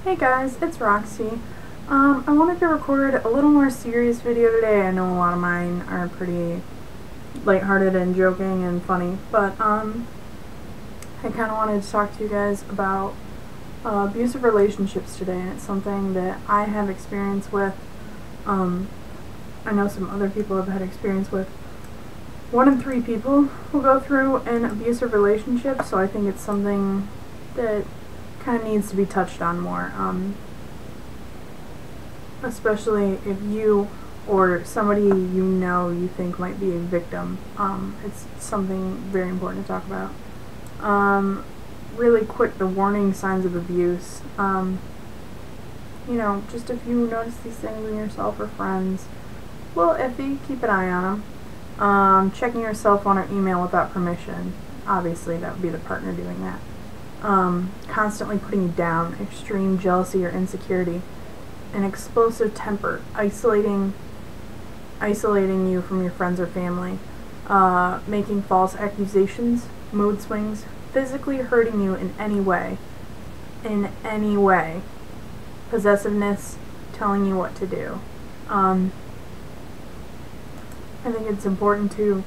Hey guys, it's Roxy. I wanted to record a little more serious video today. I know a lot of mine are pretty lighthearted and joking and funny, but I kind of wanted to talk to you guys about abusive relationships today, and it's something that I have experience with. I know some other people have had experience with. 1 in 3 people will go through an abusive relationship, so I think it's something that kind of needs to be touched on more, especially if you or somebody you think might be a victim. It's something very important to talk about. Really quick, the warning signs of abuse. Just if you notice these things in yourself or friends, well, iffy, keep an eye on them. Checking your cell phone or email without permission. Obviously, that would be the partner doing that. Constantly putting you down, extreme jealousy or insecurity, an explosive temper, isolating you from your friends or family, making false accusations, mood swings, physically hurting you in any way, possessiveness, telling you what to do. I think it's important to,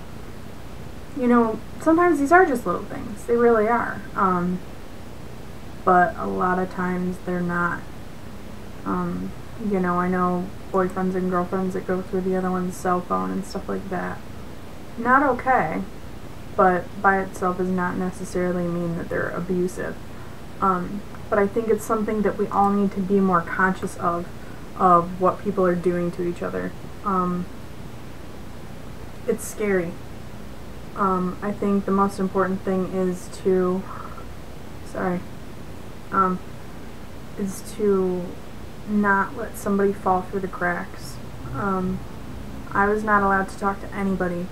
sometimes these are just little things, they really are. But a lot of times they're not. I know boyfriends and girlfriends that go through the other one's cell phone and stuff like that. Not okay, but by itself does not necessarily mean that they're abusive. But I think it's something that we all need to be more conscious of what people are doing to each other. It's scary. I think the most important thing is to not let somebody fall through the cracks. I was not allowed to talk to anybody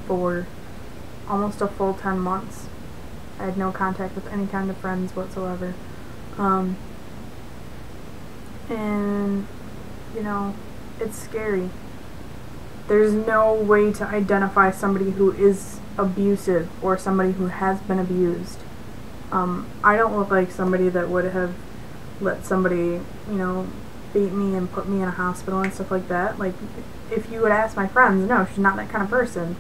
for almost a full 10 months. I had no contact with any kind of friends whatsoever. And, it's scary. There's no way to identify somebody who is abusive or somebody who has been abused. I don't look like somebody that would have let somebody, beat me and put me in a hospital and stuff like that. Like, if you would ask my friends, no, she's not that kind of person.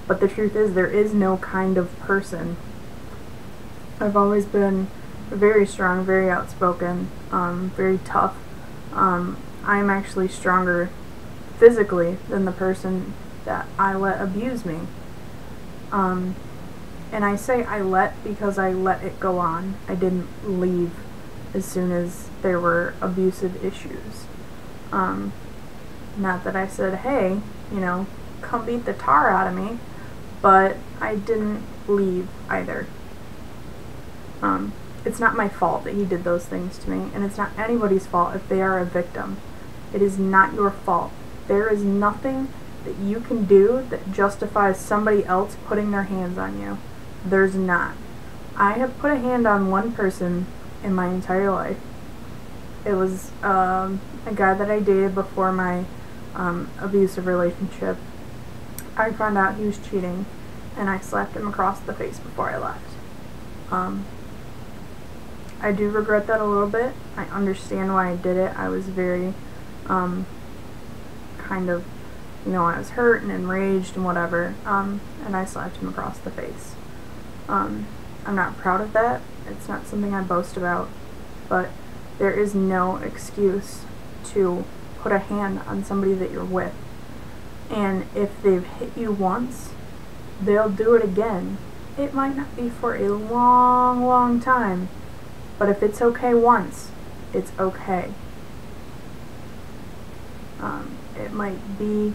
But the truth is, there is no kind of person. I've always been very strong, very outspoken, very tough. I'm actually stronger physically than the person that I let abuse me. And I say I let because I let it go on. I didn't leave as soon as there were abusive issues. Not that I said, hey, come beat the tar out of me, but I didn't leave either. It's not my fault that he did those things to me, and it's not anybody's fault if they are a victim. It is not your fault. There is nothing that you can do that justifies somebody else putting their hands on you. There's not. I have put a hand on one person in my entire life. It was a guy that I dated before my abusive relationship. I found out he was cheating, and I slapped him across the face before I left. I do regret that a little bit. I understand why I did it. I was very I was hurt and enraged and whatever, and I slapped him across the face. I'm not proud of that. It's not something I boast about, but there is no excuse to put a hand on somebody that you're with. And if they've hit you once, they'll do it again. It might not be for a long, long time, but if it's okay once, it's okay. It might be,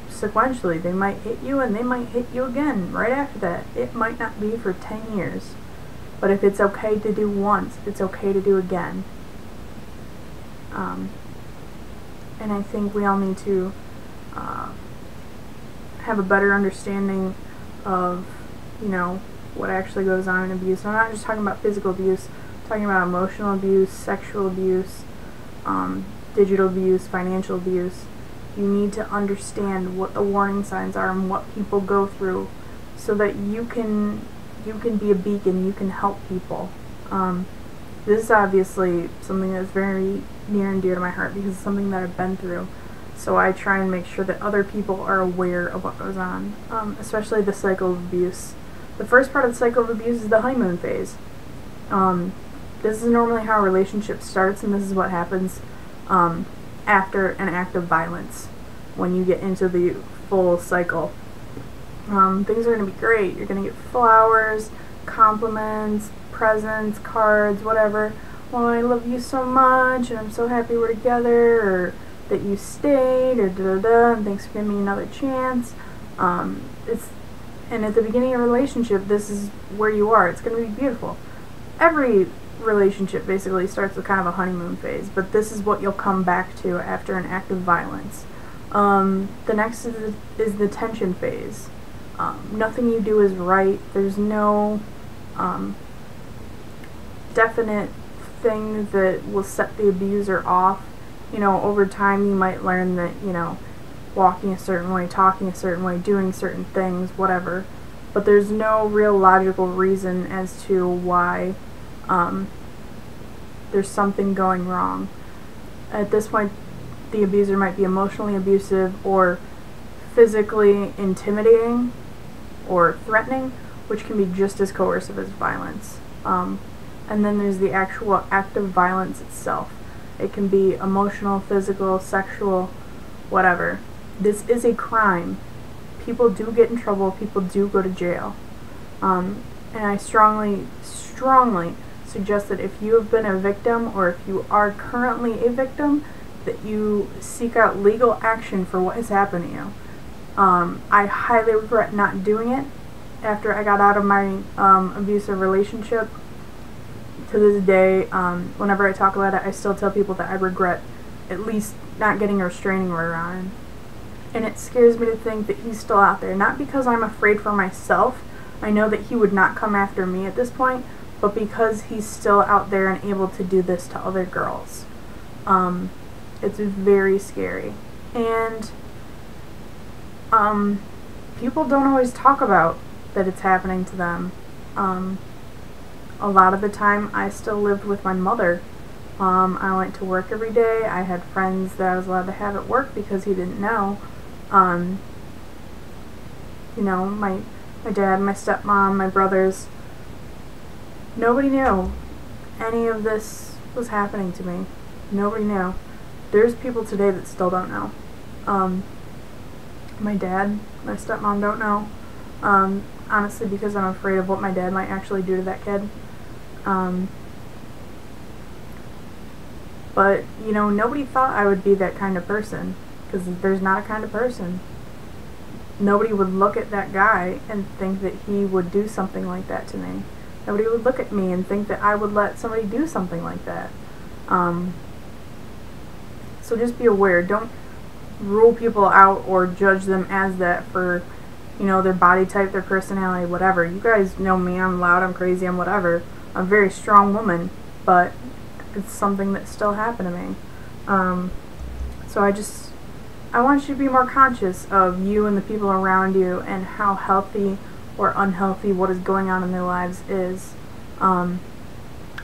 sequentially. They might hit you and they might hit you again right after that. It might not be for 10 years. But if it's okay to do once, it's okay to do again. And I think we all need to have a better understanding of, what actually goes on in abuse. I'm not just talking about physical abuse. I'm talking about emotional abuse, sexual abuse, digital abuse, financial abuse. You need to understand what the warning signs are and what people go through so that you can be a beacon, you can help people. This is obviously something that's very near and dear to my heart because it's something that I've been through. So I try and make sure that other people are aware of what goes on, especially the cycle of abuse. The first part of the cycle of abuse is the honeymoon phase. This is normally how a relationship starts, and this is what happens after an act of violence when you get into the full cycle. Things are going to be great. You're going to get flowers, compliments, presents, cards, whatever. Well, I love you so much, and I'm so happy we're together, or that you stayed, or da-da-da, and thanks for giving me another chance. And at the beginning of a relationship, this is where you are. It's going to be beautiful. Every relationship basically starts with kind of a honeymoon phase, but this is what you'll come back to after an act of violence. The next is the tension phase. Nothing you do is right. There's no definite thing that will set the abuser off. You know, over time you might learn that, you know, walking a certain way, talking a certain way, doing certain things, whatever. But there's no real logical reason as to why there's something going wrong. At this point, the abuser might be emotionally abusive or physically intimidating or threatening, which can be just as coercive as violence. And then there's the actual act of violence itself. It can be emotional, physical, sexual, whatever. This is a crime. People do get in trouble. People do go to jail. And I strongly suggest that if you have been a victim, or if you are currently a victim, that you seek out legal action for what has happened to you. I highly regret not doing it after I got out of my abusive relationship. To this day, whenever I talk about it, I still tell people that I regret at least not getting a restraining order on him. And it scares me to think that he's still out there. Not because I'm afraid for myself. I know that he would not come after me at this point, but because he's still out there and able to do this to other girls. It's very scary. And people don't always talk about that it's happening to them. A lot of the time I still lived with my mother. I went to work every day. I had friends that I was allowed to have at work because he didn't know. You know, my dad, my stepmom, my brothers, nobody knew any of this was happening to me. Nobody knew. There's people today that still don't know. My dad, my stepmom don't know. Honestly, because I'm afraid of what my dad might actually do to that kid. But, you know, nobody thought I would be that kind of person, because there's not a kind of person. Nobody would look at that guy and think that he would do something like that to me. Nobody would look at me and think that I would let somebody do something like that. So just be aware. Don't rule people out or judge them as that for, you know, their body type, their personality, whatever. You guys know me. I'm loud, I'm crazy, I'm whatever. I'm a very strong woman, but it's something that still happened to me. So I want you to be more conscious of you and the people around you and how healthy or unhealthy what is going on in their lives is. I'm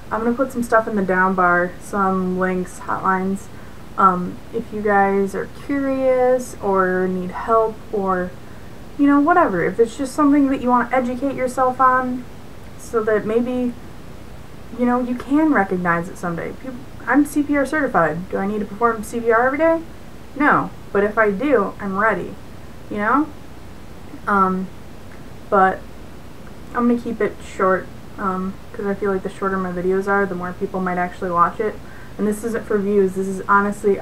going to put some stuff in the down bar, some links, hotlines. If you guys are curious or need help or, you know, whatever. If it's just something that you want to educate yourself on so that maybe, you know, you can recognize it someday. I'm CPR certified. Do I need to perform CPR every day? No. But if I do, I'm ready. You know? But I'm going to keep it short because I feel like the shorter my videos are, the more people might actually watch it. And this isn't for views. This is honestly,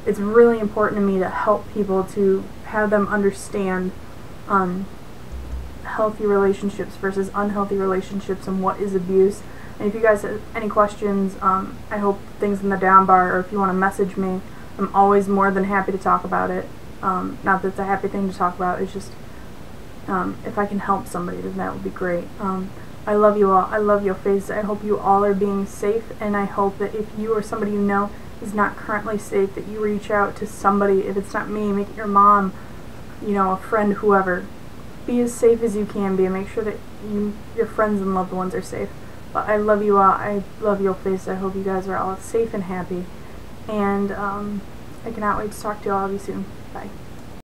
it's really important to me to help people, to have them understand healthy relationships versus unhealthy relationships and what is abuse. And if you guys have any questions, I hope things in the down bar, or if you want to message me, I'm always more than happy to talk about it. Not that it's a happy thing to talk about, it's just if I can help somebody, then that would be great. I love you all. I love your face. I hope you all are being safe, and I hope that if you or somebody you know is not currently safe, that you reach out to somebody. If it's not me, make it your mom, you know, a friend, whoever. Be as safe as you can be, and make sure that your friends and loved ones are safe. But I love you all. I love your face. I hope you guys are all safe and happy. And I cannot wait to talk to all of you soon. Bye.